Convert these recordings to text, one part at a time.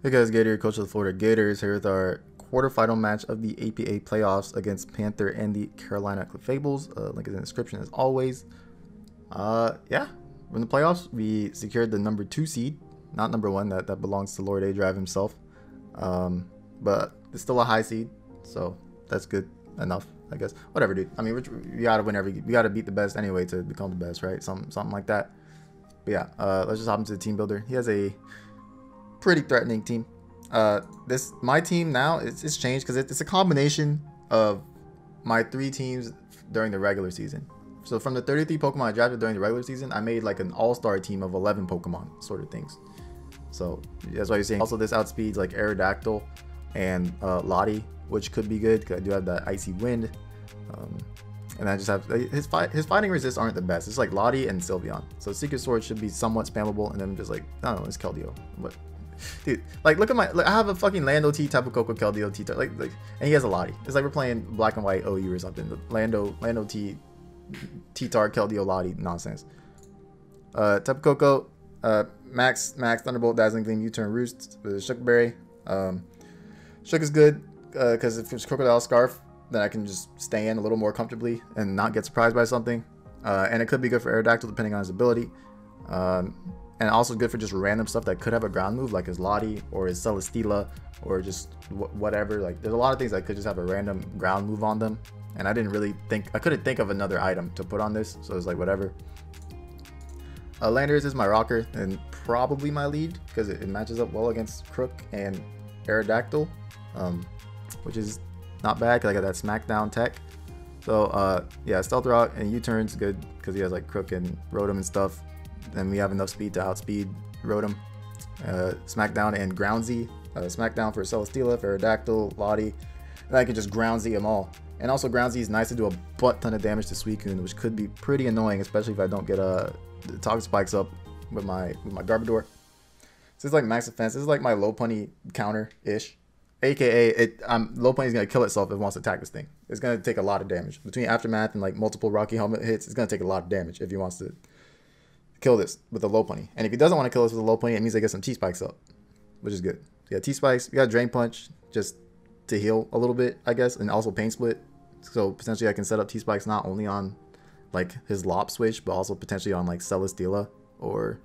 Hey guys, Gator, coach of the Florida Gators, here with our quarterfinal match of the APA playoffs against Panther and the Carolina Fables. Link is in the description as always. Yeah, we're in the playoffs. We secured the number 2 seed, not number 1. That belongs to Lord A Drive himself. But it's still a high seed, so that's good enough, I guess. Whatever, dude. I mean, we gotta win we gotta beat the best anyway to become the best, right? Something like that. But yeah, let's just hop into the team builder. He has a pretty threatening team. My team now it's changed because it's a combination of my 3 teams during the regular season. So from the 33 Pokemon I drafted during the regular season, I made like an all-star team of 11 Pokemon sort of things. So that's why you're seeing. Also, this outspeeds like Aerodactyl and Lottie, which could be good because I do have that Icy Wind. And I just have his fighting resists aren't the best. It's like Lottie and Sylveon. So Secret Sword should be somewhat spammable, and then just like I don't know, it's Keldeo. But dude, like look at I have a fucking Lando T, Tapu Koko, Keldeo T, like, and he has a Lottie. It's like we're playing Black and White OU or something. The Lando T, T-Tar, Keldeo, Lottie nonsense. Tapu Koko, Max, Thunderbolt, Dazzling Gleam, U-Turn, Roost, Shookberry. Shook is good because if it's Crocodile Scarf, then I can just stay in a little more comfortably and not get surprised by something. And it could be good for Aerodactyl depending on his ability. And also good for just random stuff that could have a ground move, like his Lottie or his Celesteela or just whatever. Like there's a lot of things that could just have a random ground move on them. And I couldn't think of another item to put on this, so it's like whatever. Landorus is my rocker and probably my lead because it matches up well against Crook and Aerodactyl, which is not bad because I got that Smackdown tech. So yeah, Stealth Rock and U-Turn's good because he has like Crook and Rotom and stuff. And we have enough speed to outspeed Rotom. Smackdown and Groundsy. Smackdown for Celesteela, for Aerodactyl, Lottie. And I can just Groundsy them all. And also Groundsy is nice to do a butt ton of damage to Suicune, which could be pretty annoying, especially if I don't get the Toxic Spikes up with my Garbodor. So it's like max defense. This is like my Lopunny counter-ish. AKA, Lopunny is going to kill itself if it wants to attack this thing. It's going to take a lot of damage. Between Aftermath and like multiple Rocky Helmet hits, it's going to take a lot of damage if he wants to kill this with a Lopunny. And if he doesn't want to kill this with a Lopunny, it means I get some T-Spikes up, which is good. Yeah, T-Spikes. We got Drain Punch just to heal a little bit, I guess, and also Pain Split. So potentially I can set up T-Spikes not only on like his Lop switch, but also potentially on like Celesteela or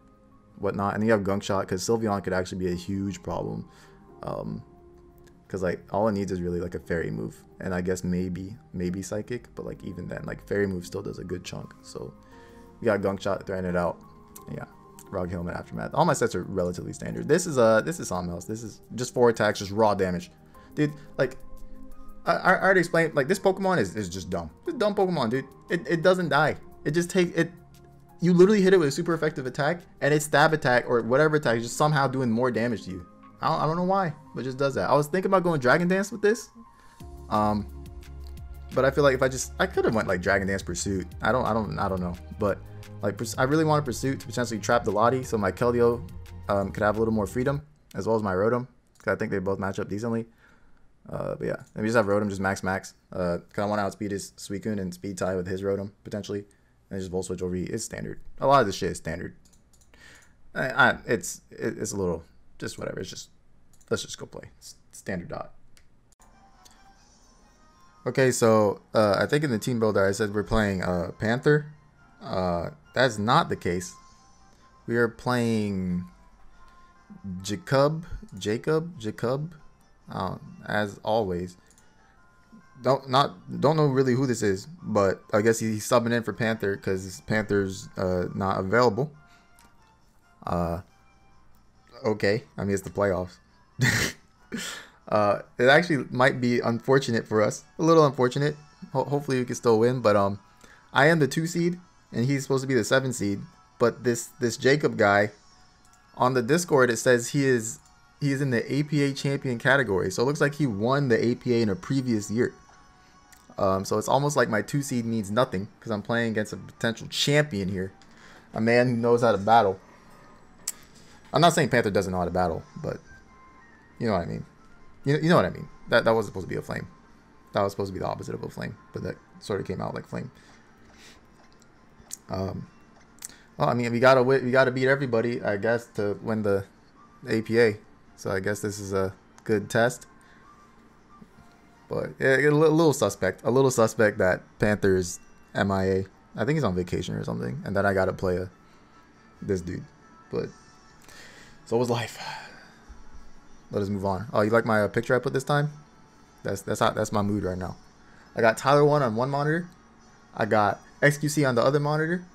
whatnot. And then you have Gunk Shot because Sylveon could actually be a huge problem. Because like all it needs is really like a Fairy move, and I guess maybe Psychic, but like even then, like Fairy move still does a good chunk. So we got Gunk Shot, throwing it out. Yeah, Rock Helmet, Aftermath. All my sets are relatively standard. This is something else. This is just 4 attacks, just raw damage, dude. Like I already explained. Like this Pokemon is just dumb. It's a dumb Pokemon, dude. It doesn't die. It just takes it. You literally hit it with a super effective attack, and its stab attack or whatever attack is just somehow doing more damage to you. I don't know why, but it just does that. I was thinking about going Dragon Dance with this, but I feel like if I could have went like Dragon Dance Pursuit. I don't know, but like I really want Pursuit to potentially trap the Lottie, so my Keldeo could have a little more freedom, as well as my Rotom, because I think they both match up decently. But yeah, and we just have Rotom just max. Because I want to outspeed his Suicune and speed tie with his Rotom potentially, and just Volt Switch over. It's standard. A lot of this shit is standard. It's a little just whatever. It's just let's just go play standard dot. Okay, so I think in the team builder I said we're playing Panther. That's not the case. We are playing Jacob, as always. Don't know really who this is, but I guess he's subbing in for Panther because Panther's not available. Okay, I mean it's the playoffs. It actually might be unfortunate for us, a little unfortunate. Hopefully we can still win, but I am the 2 seed and he's supposed to be the 7 seed. But this Jacob guy on the Discord, it says he is in the APA champion category, so it looks like he won the APA in a previous year. So it's almost like my 2 seed means nothing because I'm playing against a potential champion here, a man who knows how to battle. I'm not saying Panther doesn't know how to battle, but you know what I mean. You know what I mean. That wasn't supposed to be a flame. That was supposed to be the opposite of a flame, but that sort of came out like flame. Well, I mean, we gotta beat everybody, I guess, to win the APA. So I guess this is a good test. But yeah, a little suspect. A little suspect that Panther's MIA. I think he's on vacation or something. And then I got to play this dude. But so was life. Let us move on. Oh, you like my picture I put this time? That's my mood right now. I got Tyler 1 on one monitor. I got XQC on the other monitor.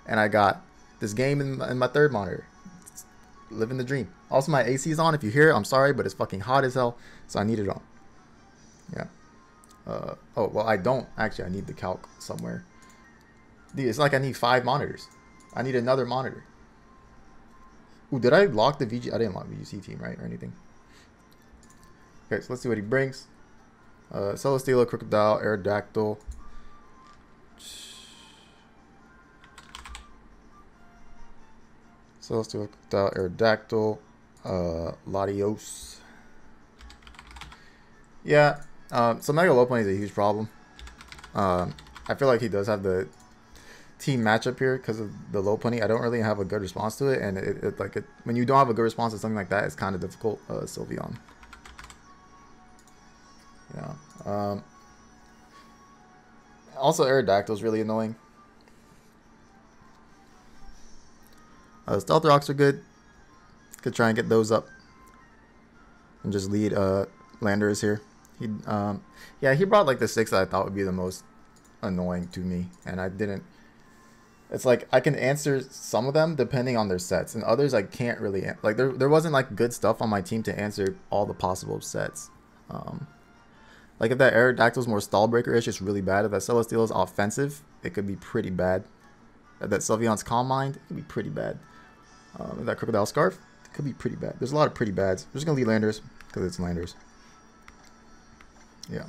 And I got this game in my third monitor. Living the dream. Also, my AC is on. If you hear it, I'm sorry, but it's fucking hot as hell. So I need it on. Yeah. Oh, well, I don't. Actually, I need the calc somewhere. Dude, it's like I need 5 monitors. I need another monitor. Ooh, did I lock the VG? I didn't lock VGC team, right? Or anything. Okay, so let's see what he brings. Celesteela, Crocodile, Aerodactyl. Celesteela, Crocodile, Aerodactyl. Latios. Yeah, so Mega Lopunny is a huge problem. I feel like he does have the team matchup here because of the Lopunny. I don't really have a good response to it, and when you don't have a good response to something like that, it's kind of difficult. Sylveon. Yeah. Also, Aerodactyl is really annoying. Stealth Rocks are good. Could try and get those up and just lead Landorus here. He brought like the 6 that I thought would be the most annoying to me, and I didn't. It's like I can answer some of them depending on their sets, and others I can't really like. There wasn't like good stuff on my team to answer all the possible sets. Like if that Aerodactyl is more stall breaker-ish, it's really bad. If that Celesteela is offensive, it could be pretty bad. If that Sylveon's Calm Mind, it could be pretty bad. If that Crocodile Scarf, it could be pretty bad. There's a lot of pretty bads. I'm just gonna lead Landorus because it's Landorus. Yeah.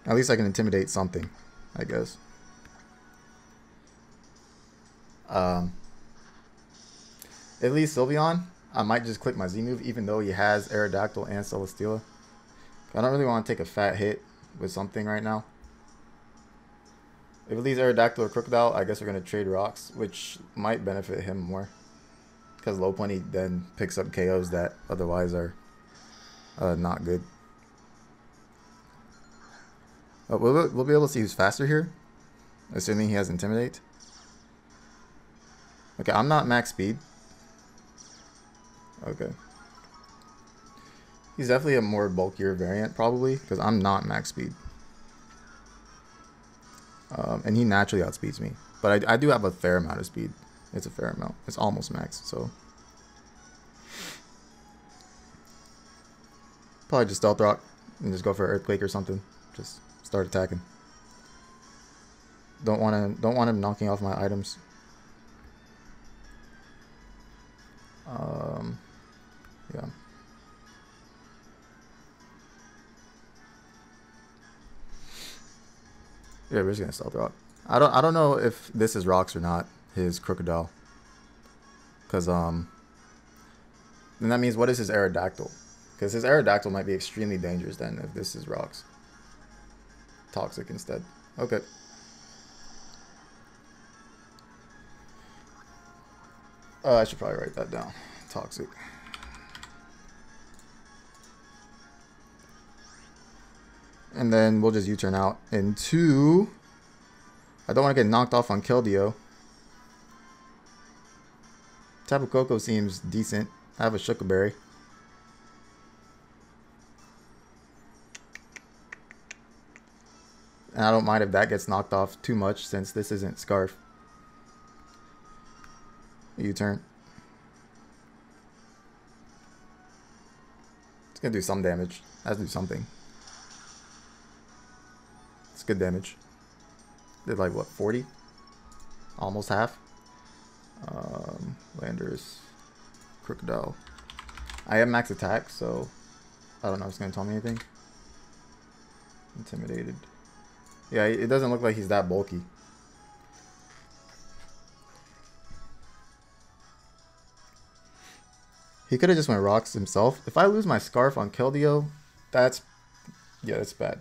At least I can intimidate something, I guess. At least Sylveon, I might just click my Z move, even though he has Aerodactyl and Celesteela. I don't really want to take a fat hit with something right now. If it leaves Aerodactyl or Crocodile, I guess we're going to trade rocks, which might benefit him more. Because Lopunny then picks up KOs that otherwise are not good. We'll be able to see who's faster here, assuming he has Intimidate. Okay, I'm not max speed. Okay. He's definitely a more bulkier variant, probably, because I'm not max speed. And he naturally outspeeds me. But I do have a fair amount of speed. It's a fair amount. It's almost max, so. Probably just Stealth Rock and just go for Earthquake or something. Just start attacking. Don't want him knocking off my items. Yeah. Yeah, we're just gonna Stealth Rock. I don't know if this is rocks or not. His Crocodile. Cause then that means what is his Aerodactyl? Because his Aerodactyl might be extremely dangerous then if this is rocks. Toxic instead. Okay. I should probably write that down. Toxic. And then we'll just U-turn out into... I don't want to get knocked off on Keldeo. Tapu Koko seems decent. I have a Shuca Berry. And I don't mind if that gets knocked off too much since this isn't Scarf. U-turn. It's going to do some damage. It has to do something. It's good damage. Did like what, 40? Almost half. Landorus. Crocodile. I have max attack, so I don't know if it's going to tell me anything. Intimidated. Yeah, it doesn't look like he's that bulky. He could have just went rocks himself. If I lose my Scarf on Keldeo, that's... yeah, that's bad.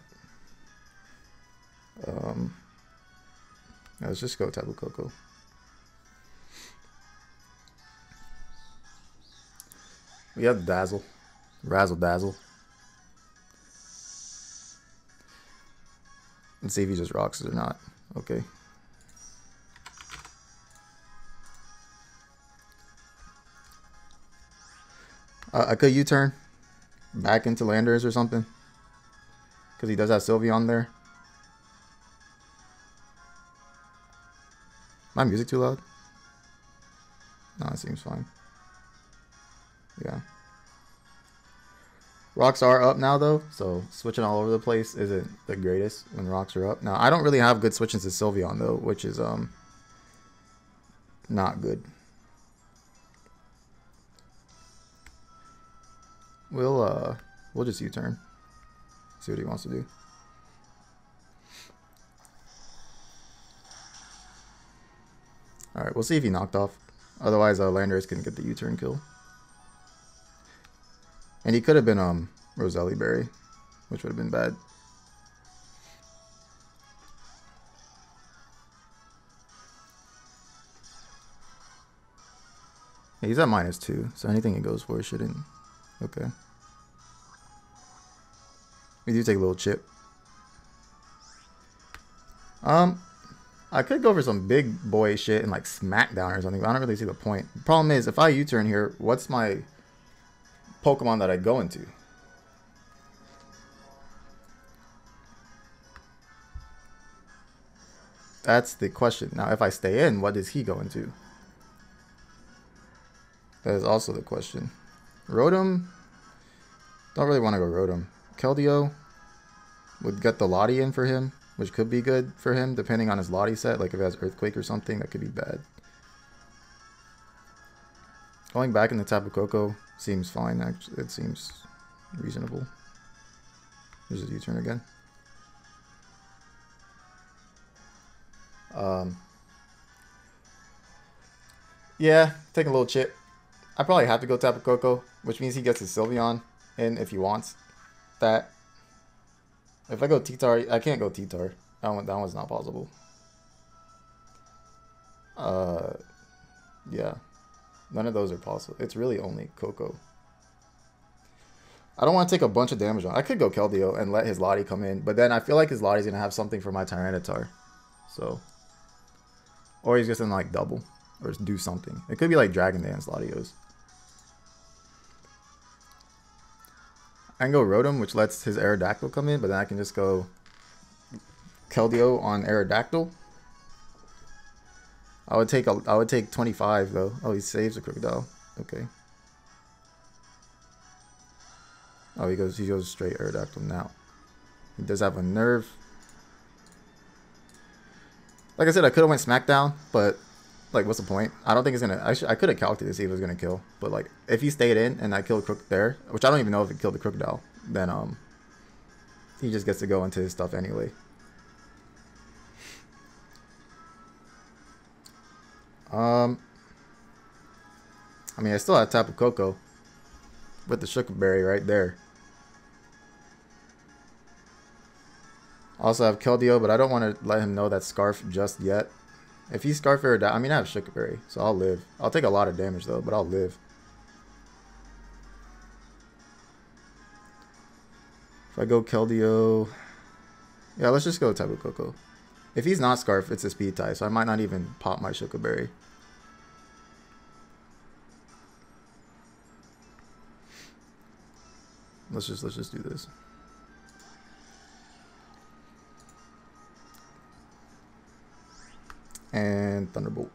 Let's just go Tapu Koko. We have Dazzle. Razzle Dazzle. Let's see if he just rocks it or not. Okay. I could U-turn back into Landers or something. Because he does have Sylveon there. My music too loud? No, it seems fine. Yeah. Rocks are up now though, so switching all over the place isn't the greatest when rocks are up. Now I don't really have good switches to Sylveon though, which is not good. We'll just U-turn. See what he wants to do. Alright, we'll see if he knocked off. Otherwise Landers can get the U-turn kill. And he could have been Roselli Berry, which would have been bad. Yeah, he's at -2, so anything he goes for shouldn't. Okay. We do take a little chip. I could go for some big boy shit and like Smackdown or something, but I don't really see the point. The problem is, if I U-turn here, what's my Pokemon that I go into? That's the question. Now, if I stay in, what does he go into? That is also the question. Rotom. Don't really want to go Rotom. Keldeo would get the Lottie in for him, which could be good for him, depending on his Lottie set. Like if it has Earthquake or something, that could be bad. Going back into Tapu Koko seems fine. Actually, it seems reasonable. There's a U-turn again. Yeah, take a little chip. I probably have to go Tapu Koko, which means he gets his Sylveon in if he wants that. If I go T-Tar, I can't go T-Tar. That one's not possible. Yeah. None of those are possible. It's really only Koko. I don't want to take a bunch of damage on. I could go Keldeo and let his Lottie come in, but then I feel like his Lottie's going to have something for my Tyranitar. So. Or he's just going to like double. Or just do something. It could be like Dragon Dance Latios. I can go Rotom, which lets his Aerodactyl come in, but then I can just go Keldeo on Aerodactyl. I would take 25 though. Oh, he saves a Crocodile. Okay. Oh, he goes straight Aerodactyl now. He does have a Nerve. Like I said, I could have went Smackdown, but like, what's the point? I don't think it's gonna. I could have calculated to see if it was gonna kill, but like, if he stayed in and I killed Crook there, which I don't even know if it killed the Crocodile, then he just gets to go into his stuff anyway. I mean, I still have Tapu Koko with the Sugar Berry right there. Also have Keldeo, but I don't want to let him know that Scarf just yet. If he's Scarf or I mean, I have Sugar Berry, so I'll live. I'll take a lot of damage though, but I'll live. If I go Keldeo, yeah, let's just go Tapu Koko. If he's not Scarf, it's a speed tie, so I might not even pop my Sugar Berry. Let's just do this. And Thunderbolt.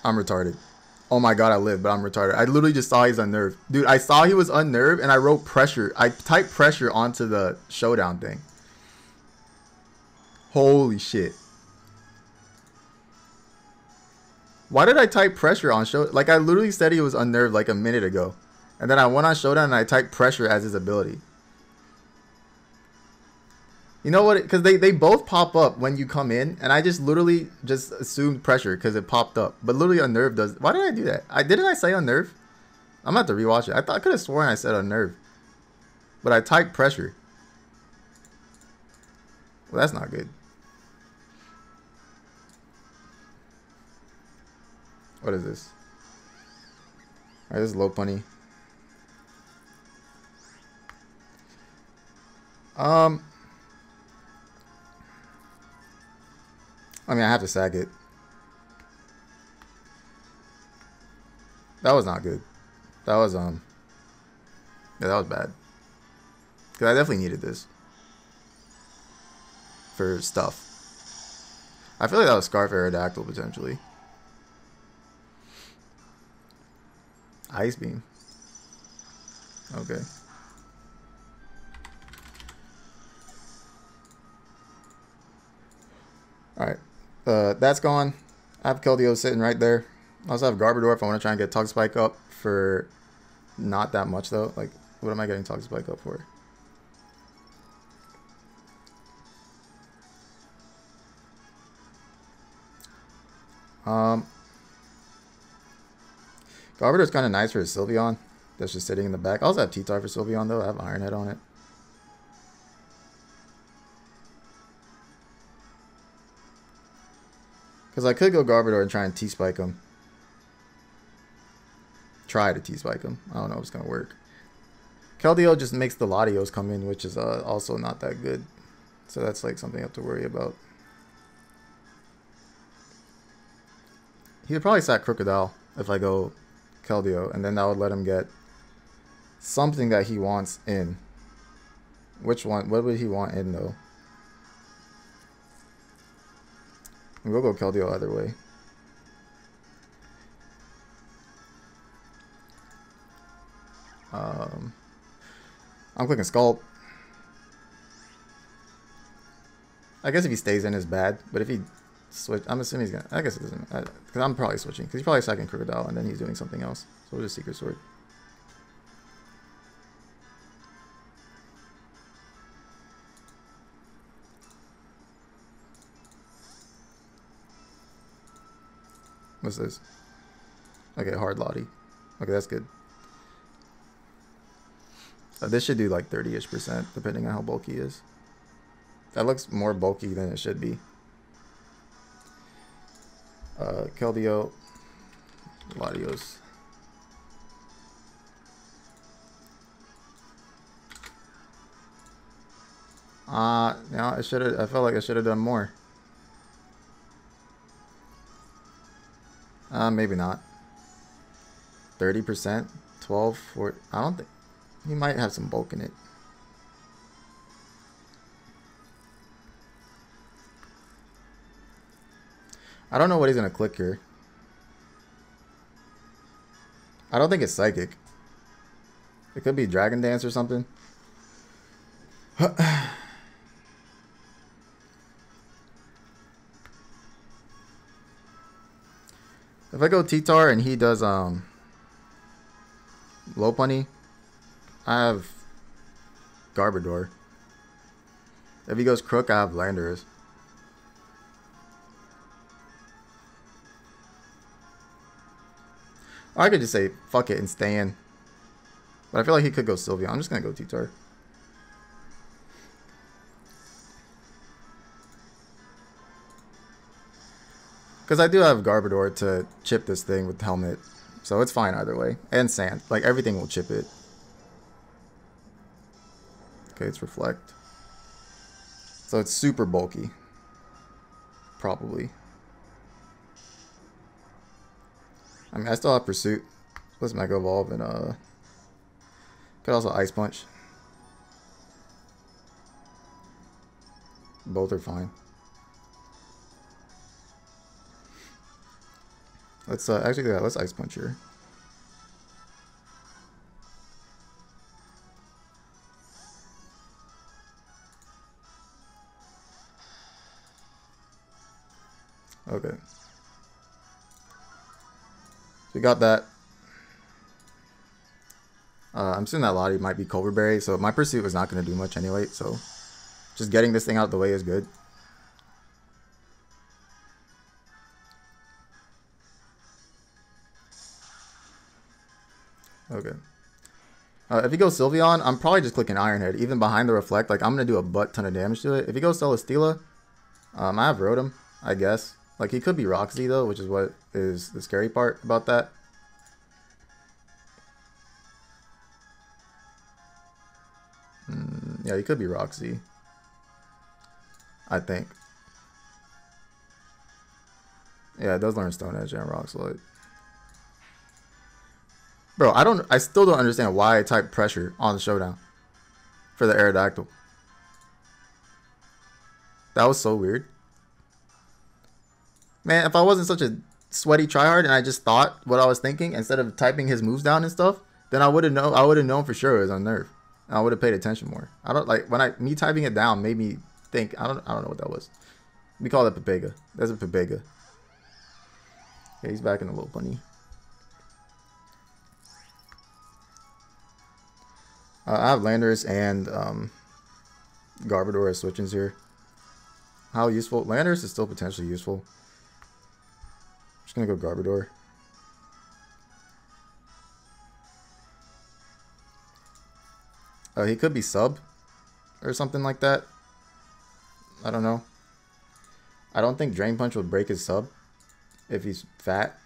I'm retarded. Oh my god, I live, but I'm retarded. I literally just saw he's unnerved. Dude, I saw he was unnerved and I wrote pressure. I typed pressure onto the showdown thing. Holy shit. Why did I type pressure on show? Like, I literally said he was unnerved like a minute ago. And then I went on Showdown and I typed pressure as his ability. You know what? Because they both pop up when you come in. And I just literally just assumed pressure because it popped up. But literally unnerved does... Why did I do that? Didn't I say unnerved? I'm going to have to rewatch it. I could have sworn I said unnerved. But I typed pressure. Well, that's not good. What is this? Alright, this is Lopunny. I mean, I have to sack it. That was not good. That was, yeah, that was bad. Because I definitely needed this. For stuff. I feel like that was Scarf Aerodactyl, potentially. Ice Beam. Okay. Alright. That's gone. I have Keldeo sitting right there. I also have Garbodor if I want to try and get Toxspike up for not that much, though. Like, what am I getting Toxspike up for? Garbodor's kind of nice for his Sylveon. That's just sitting in the back. I also have T-Tar for Sylveon, though. I have Iron Head on it. Because I could go Garbodor and try and T-Spike him. Try to T-Spike him. I don't know if it's going to work. Keldeo just makes the Latios come in, which is also not that good. So that's like something I have to worry about. He would probably sack Crocodile if I go Keldeo, and then that would let him get something that he wants in. Which one? What would he want in, though? We'll go Keldeo either way. I'm clicking Scalp. I guess if he stays in is bad, but if he switch, I'm assuming he's gonna. I guess it doesn't, because I'm probably switching, because he's probably sacking Crocodile and then he's doing something else. So we'll just Secret Sword. What's this? Okay, hard Lottie. Okay, that's good. This should do like 30-ish%, depending on how bulky he is. That looks more bulky than it should be. Keldeo, Latios. No, I should have. I felt like I should have done more. Maybe not. 30%, 12, 4. I don't think he might have some bulk in it. I don't know what he's gonna click here. I don't think it's Psychic. It could be Dragon Dance or something. If I go T-Tar and he does Lopunny, I have Garbodor. If he goes Crook, I have Landorus. Or I could just say fuck it and stay in. But I feel like he could go Sylveon. I'm just gonna go T-Tar. Because I do have Garbodor to chip this thing with Helmet. So it's fine either way. And Sand. Like, everything will chip it. Okay, it's Reflect. So it's super bulky. Probably. I mean, I still have Pursuit. Let's Mega Evolve and, could also Ice Punch. Both are fine. Let's actually, yeah, let's Ice Punch here. Okay. So we got that. I'm assuming that Lottie might be Culver Berry, so my Pursuit was not going to do much anyway, so just getting this thing out of the way is good. Okay. If he goes Sylveon, I'm probably just clicking Iron Head. Even behind the Reflect, like I'm going to do a butt ton of damage to it. If he goes Celesteela, I have Rotom, I guess. Like he could be Roxy though, which is what is the scary part about that. Yeah, he could be Roxy. I think. Yeah, it does learn Stone Edge and Rock Slide. Bro, I still don't understand why I typed Pressure on the Showdown for the Aerodactyl. That was so weird. Man, if I wasn't such a sweaty tryhard and I just thought what I was thinking instead of typing his moves down and stuff, then I would have known for sure it was on Nerf. And I would have paid attention more. I don't like when me typing it down made me think. I don't know what that was. We call it Pepega. That's a Pepega. Okay, he's back in the little bunny. I have Landorus and Garbodor as switch-ins here. How useful? Landorus is still potentially useful. I'm just gonna go Garbodor. He could be sub or something like that. I don't know. I don't think Drain Punch would break his sub if he's fat,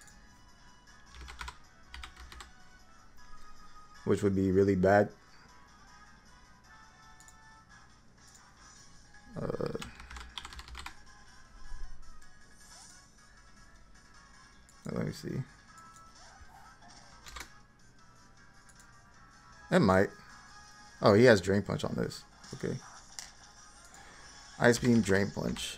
which would be really bad. Let me see. It might. Oh, he has Drain Punch on this. Okay. Ice Beam, Drain Punch.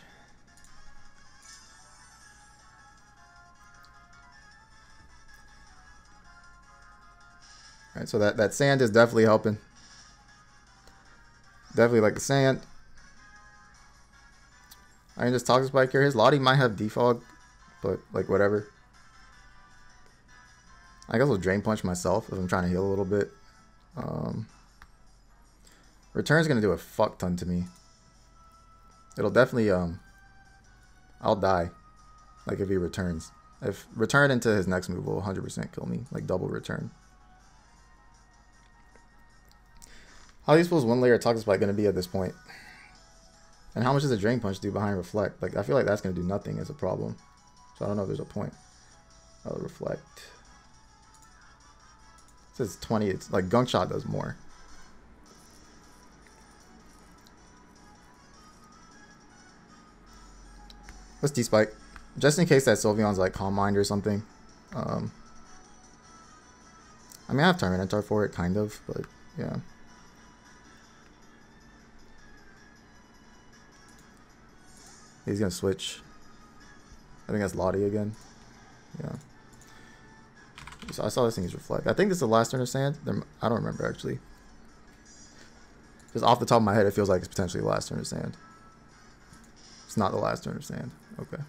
Alright, so that sand is definitely helping. Definitely like the sand. I can just Toxic Spike here. His Lottie might have Defog, but like whatever. I guess I'll Drain Punch myself if I'm trying to heal a little bit. Return's gonna do a fuck ton to me. It'll definitely I'll die. Like if he returns. If return into his next move will 100% kill me. Like double return. How useful is one layer of Toxic Spike gonna be at this point? And how much does a Drain Punch do behind Reflect? Like I feel like that's gonna do nothing as a problem. So I don't know if there's a point. Oh, Reflect. It says 20. It's like Gunk Shot does more. Let's D-Spike. Just in case that Sylveon's like Calm Mind or something. I mean, I have Tyranitar for it, kind of, but yeah. He's gonna switch. I think that's Lottie again. Yeah. So I saw this thing's Reflect. I think this is the last turn of Sand. I don't remember actually. Just off the top of my head, it feels like it's potentially the last turn of Sand. It's not the last turn of Sand. Okay.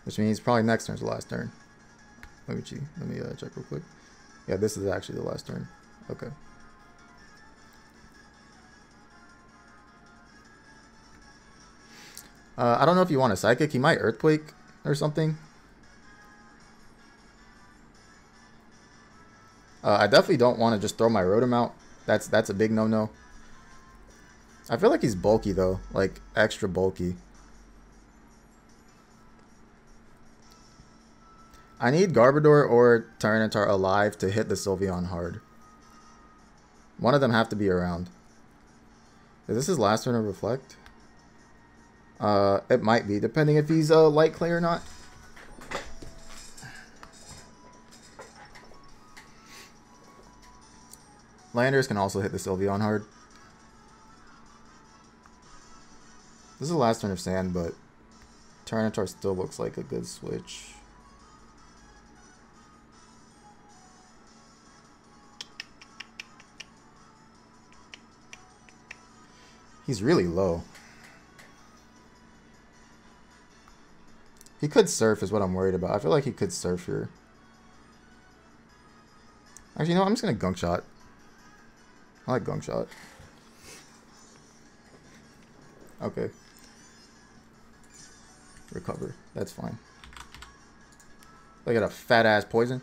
Which means probably next turn's the last turn. Let me check real quick. Yeah, this is actually the last turn. Okay. I don't know if you want a Psychic. He might Earthquake or something. I definitely don't want to just throw my Rotom out. That's a big no-no. I feel like he's bulky though, like extra bulky. I need Garbodor or Tyranitar alive to hit the Sylveon hard. One of them have to be around. Is this his last turn of Reflect? It might be, depending if he's Light Clay or not. Landorus can also hit the Sylveon hard. This is the last turn of Sand, but Tyranitar still looks like a good switch. He's really low. He could Surf is what I'm worried about. I feel like he could Surf here. Actually, no, I'm just going to Gunk Shot. I like Gunk Shot. Okay. Recover. That's fine. Look at a fat ass poison.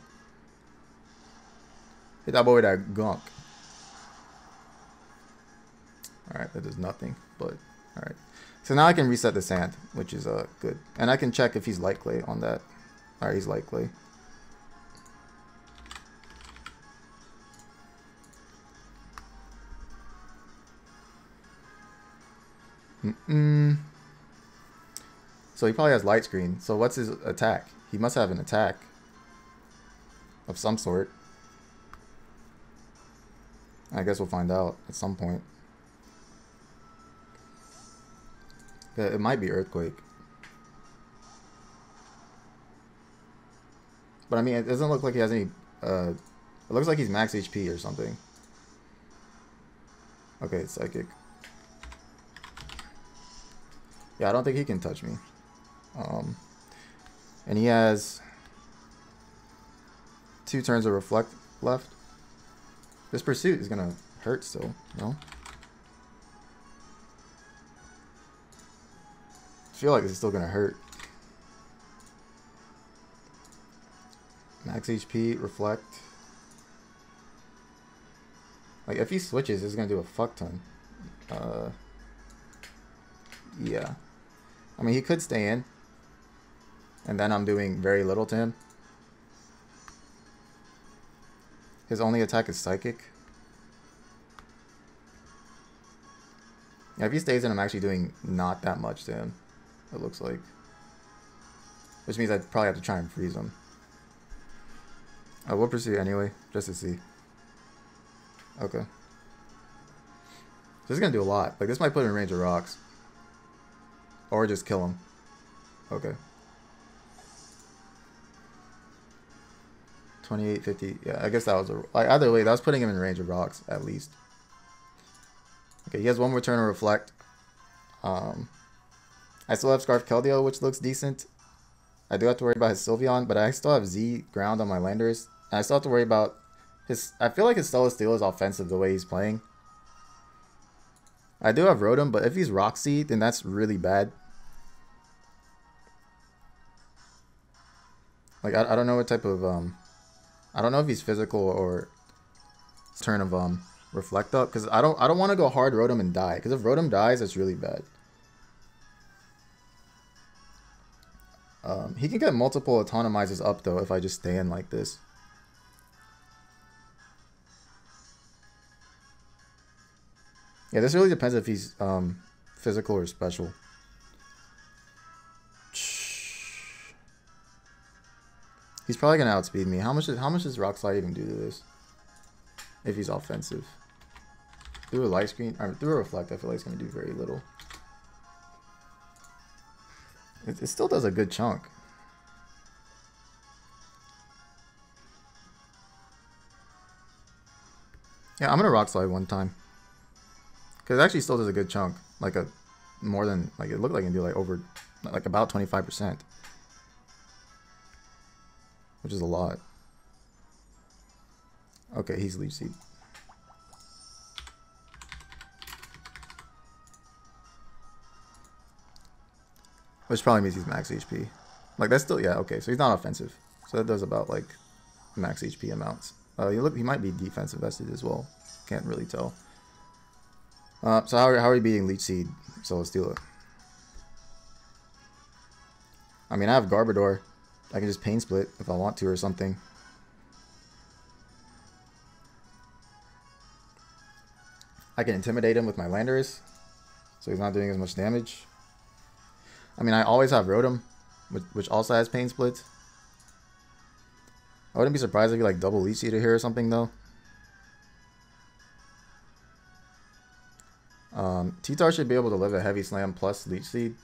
Hit that boy with that gunk. Alright, that does nothing, but alright. So now I can reset the sand, which is good. And I can check if he's light clay on that. Alright, he's light clay. So he probably has light screen. So what's his attack? He must have an attack of some sort. I guess we'll find out at some point. Yeah, it might be Earthquake. But I mean, it doesn't look like he has any... it looks like he's max HP or something. Okay, it's Psychic. Yeah, I don't think he can touch me. And he has 2 turns of Reflect left. This Pursuit is gonna hurt still, no? I feel like this is still gonna hurt. Max HP, Reflect. Like, if he switches, it's gonna do a fuck ton. Yeah. I mean, he could stay in. And then I'm doing very little to him. His only attack is Psychic. Yeah, if he stays in, I'm actually doing not that much to him, it looks like. Which means I'd probably have to try and freeze him. We'll pursue anyway, just to see. Okay. This is going to do a lot. Like, this might put him in range of rocks. Or just kill him. Okay. 28, 50. Yeah, I guess that was a... Like, either way, that was putting him in range of rocks, at least. Okay, he has 1 more turn to Reflect. I still have Scarf Keldeo, which looks decent. I do have to worry about his Sylveon, but I still have Z ground on my Landers. And I still have to worry about his... I feel like his Stellar Steel is offensive the way he's playing. I do have Rotom, but if he's Roxy, then that's really bad. Like, I don't know what type of... I don't know if he's physical or turn of Reflect up, because I don't want to go hard Rotom and die, because if Rotom dies, that's really bad. He can get multiple Autonomizers up though if I just stay in like this. Yeah, this really depends if he's physical or special. He's probably gonna outspeed me. How much does Rock Slide even do to this? If he's offensive. Through a Light Screen, or through a Reflect, I feel like it's gonna do very little. It still does a good chunk. Yeah, I'm gonna Rock Slide one time. Cause it actually still does a good chunk. Like a more than like it looked like it can do like over like about 25%. Which is a lot. Okay, he's Leech Seed. Which probably means he's max HP. Like that's still, yeah, okay, so he's not offensive. So that does about like max HP amounts. He might be defensive vested as well. Can't really tell. So how are we beating Leech Seed? So let's do it. I mean, I have Garbodor. I can just Pain Split if I want to or something. I can Intimidate him with my Landorus, so he's not doing as much damage. I mean, I always have Rotom, which also has Pain Splits. I wouldn't be surprised if you like double Leech Seed here or something though. T-Tar should be able to live a Heavy Slam plus Leech Seed.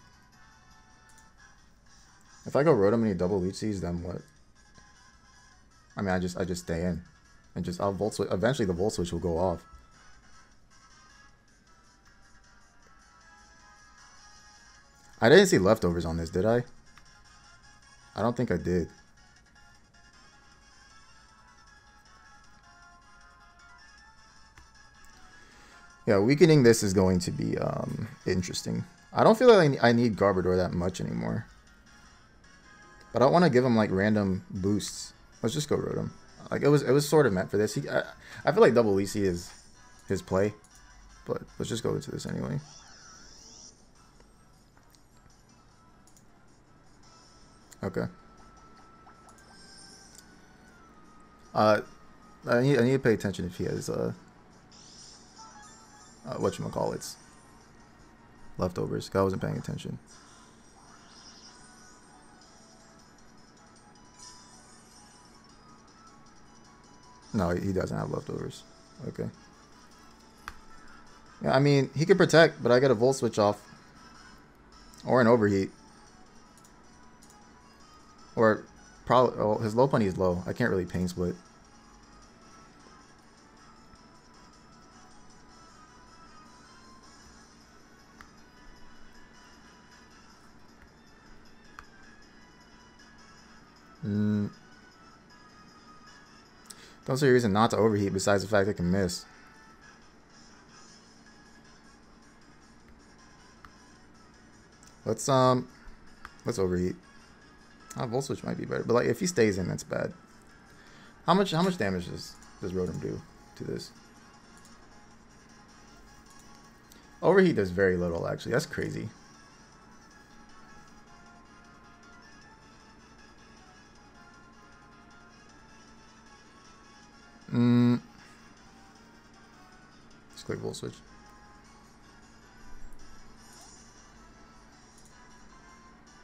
If I go Rotom and he double Leech Seeds, then what? I mean, I just stay in and just I'll Volt Switch. Eventually, the Volt Switch will go off. I didn't see leftovers on this, did I? I don't think I did. Yeah, weakening this is going to be interesting. I don't feel like I need Garbodor that much anymore. But I don't want to give him like random boosts. Let's just go Rotom. Like it was sort of meant for this. I feel like double EC is his play, but let's just go into this anyway. Okay. I need to pay attention if he has whatchamacallits leftovers. I wasn't paying attention. No, he doesn't have leftovers. Okay. Yeah, I mean, he could protect, but I get a Volt Switch off. Or an Overheat. Or probably, oh, his Lopunny is low. I can't really Pain Split. Don't see a reason not to Overheat besides the fact it can miss. Let's Overheat. Volt Switch might be better, but like if he stays in, that's bad. How much damage does Rotom do to this? Overheat does very little, actually. That's crazy. Just click Volt Switch.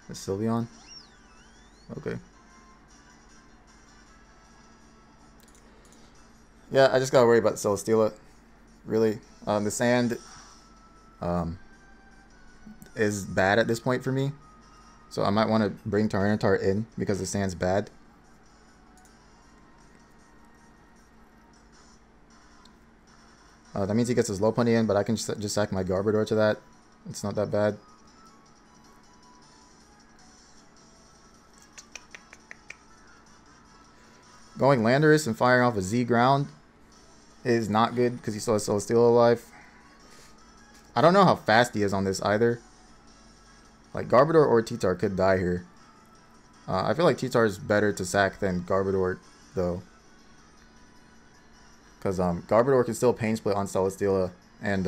Is Sylveon? Okay. Yeah, I just gotta worry about Celesteela. Really. The sand is bad at this point for me. So I might want to bring Tyranitar in because the sand's bad. That means he gets his Lopunny in, but I can just sack my Garbodor to that. It's not that bad. Going Landorus and firing off a Z ground is not good because he still has Celesteela alive. I don't know how fast he is on this either. Like Garbodor or T-Tar could die here. I feel like T-Tar is better to sack than Garbodor though. Because Garbodor can still Pain Split on Celesteela and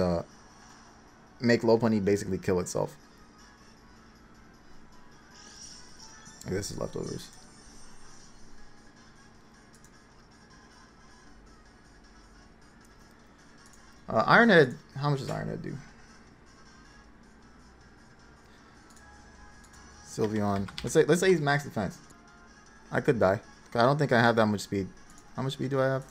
make Lopunny basically kill itself. Like this is leftovers. Iron Head, how much does Iron Head do? Sylveon. Let's say he's max defense. I could die. I don't think I have that much speed. How much speed do I have?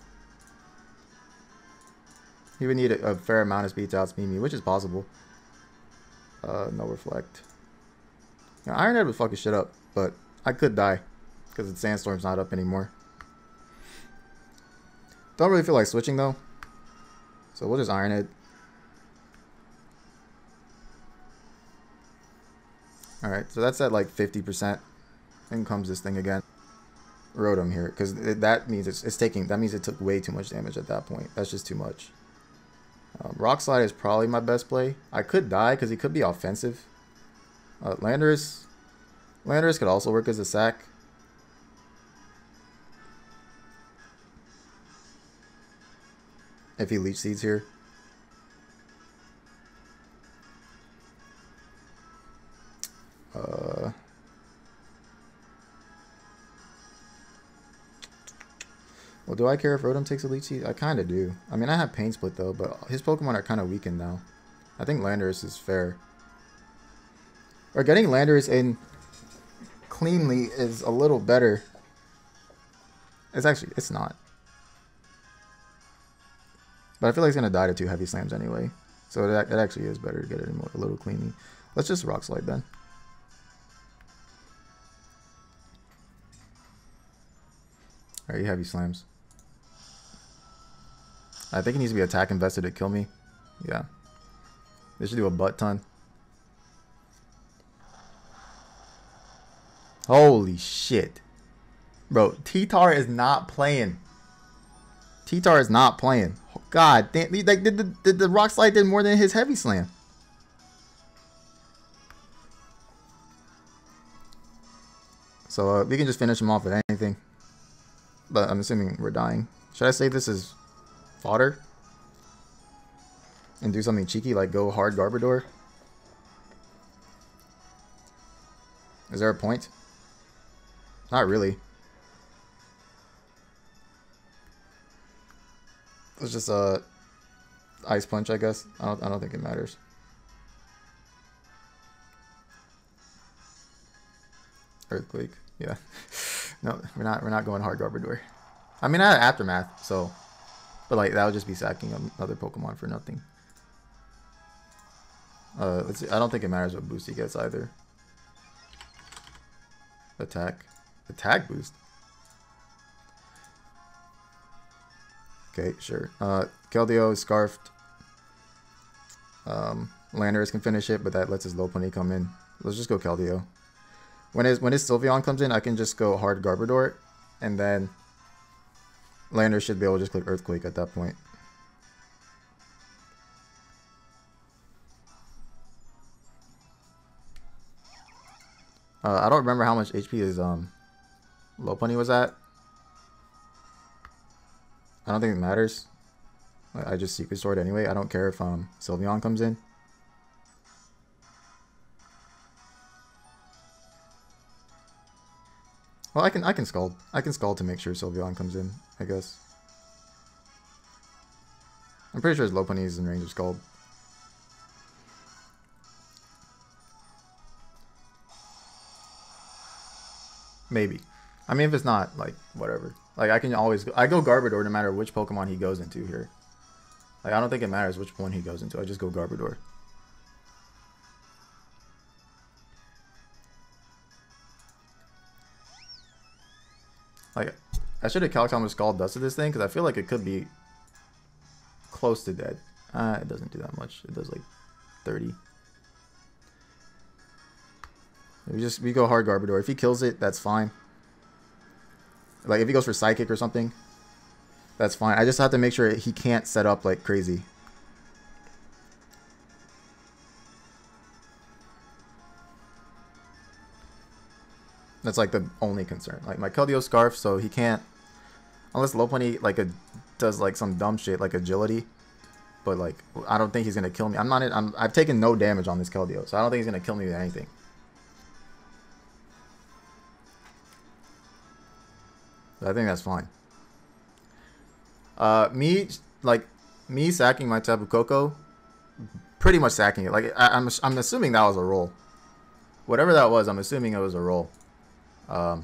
He would need a fair amount of speed to outspeed me, which is possible. No Reflect. Now, Iron Head would fuck his shit up, but I could die because the Sandstorm's not up anymore. Don't really feel like switching though. So we'll just Iron Head. Alright, so that's at like 50%. In comes this thing again. Rotom here, because that means that means it took way too much damage at that point. That's just too much. Rock Slide is probably my best play. I could die because he could be offensive. Landorus could also work as a sack. If he Leech Seeds here. Well, do I care if Rotom takes a Leech Seed? I kind of do. I mean, I have Pain Split though, but his Pokemon are kind of weakened now. I think Landorus is fair. Or getting Landorus in cleanly is a little better. It's not. But I feel like he's going to die to 2 Heavy Slams anyway. So it actually is better to get it in a little cleanly. Let's just Rock Slide then. Alright, Heavy Slams. I think he needs to be attack invested to kill me. Yeah. They should do a butt ton. Holy shit. Bro, T-Tar is not playing. T-Tar is not playing. God damn, like did the Rock Slide did more than his Heavy Slam. So we can just finish him off with anything. But I'm assuming we're dying. Should I say this is fodder? And do something cheeky like go hard Garbodor? Is there a point? Not really. It's just a ice punch, I guess. I don't think it matters. Earthquake. Yeah. No, we're not going hard Garbodor. I mean, I had Aftermath, so, but like that would just be sacking another Pokemon for nothing. Let's see. I don't think it matters what boost he gets either. Attack boost. Okay, sure. Keldeo is scarfed. Landorus can finish it, but that lets his Lopunny come in. Let's just go Keldeo. When his Sylveon comes in, I can just go hard Garbodor, and then Landorus should be able to just click Earthquake at that point. I don't remember how much HP his Lopunny was at. I don't think it matters. I just Secret Sword anyway. I don't care if Sylveon comes in. Well, I can Scald. I can Scald to make sure Sylveon comes in, I guess. I'm pretty sure his Lopunny is in range of Scald. Maybe. I mean, if it's not, like, whatever. Like, I go Garbodor no matter which Pokemon he goes into here. Like, I don't think it matters which one he goes into. I just go Garbodor. Like, I should have calculated how much Scald does to this thing, because I feel like it could be close to dead. It doesn't do that much. It does, like, 30. We go hard Garbodor. If he kills it, that's fine. Like, if he goes for Psychic or something, that's fine. I just have to make sure he can't set up like crazy. That's like the only concern. Like, my Keldeo Scarf, so he can't, unless Lopunny like does like some dumb shit like Agility. But like, I don't think he's gonna kill me. I've taken no damage on this Keldeo, so I don't think he's gonna kill me with anything. I think that's fine. Me sacking my Tapu Koko, pretty much sacking it. Like, I'm assuming that was a roll. Whatever that was, I'm assuming it was a roll. That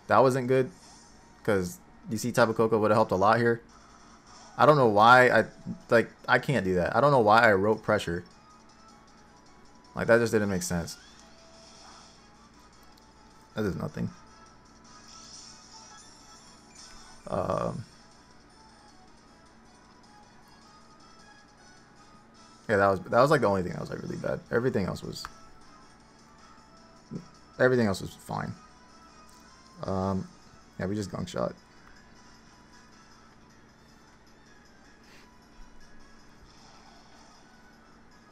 wasn't good, because you see Tapu Koko would have helped a lot here. I don't know why I can't do that. I don't know why I wrote pressure. Like, that just didn't make sense. That is nothing. Yeah, that was like the only thing that was like really bad. Everything else was fine. Yeah, we just gunk shot.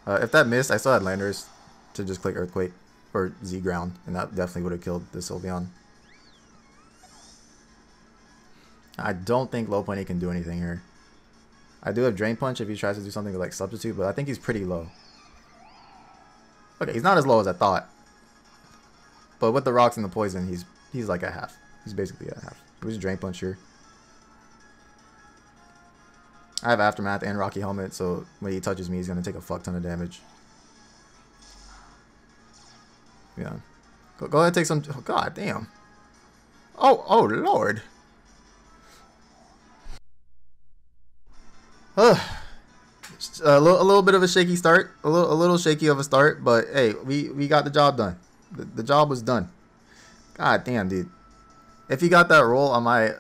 If that missed, I still had Landorus to just click Earthquake or Z Ground, and that definitely would have killed the Sylveon. I don't think Lopunny can do anything here. I do have Drain Punch if he tries to do something like Substitute, but I think he's pretty low. Okay, he's not as low as I thought. But with the rocks and the poison, he's like a half. He's basically a half. We just Drain Punch here. I have Aftermath and Rocky Helmet, so when he touches me, he's going to take a fuck ton of damage. Yeah. Go ahead and take some... Oh, God damn. Oh, Lord. A little bit of a shaky start. A little shaky of a start, but hey, we got the job done. The job was done. God damn, dude. If he got that roll on my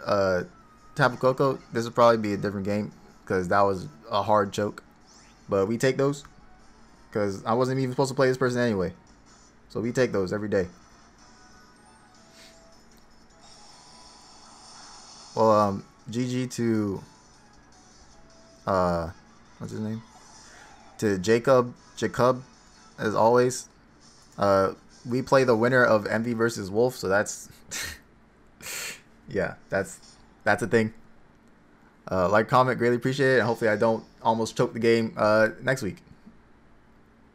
Tapu Koko, this would probably be a different game, because that was a hard choke. But we take those, because I wasn't even supposed to play this person anyway. So we take those every day. Well, GG to what's his name? To Jacob, as always. We play the winner of Envy versus Wolf, so that's yeah, that's a thing. Like, comment, greatly appreciate it. And hopefully I don't almost choke the game next week.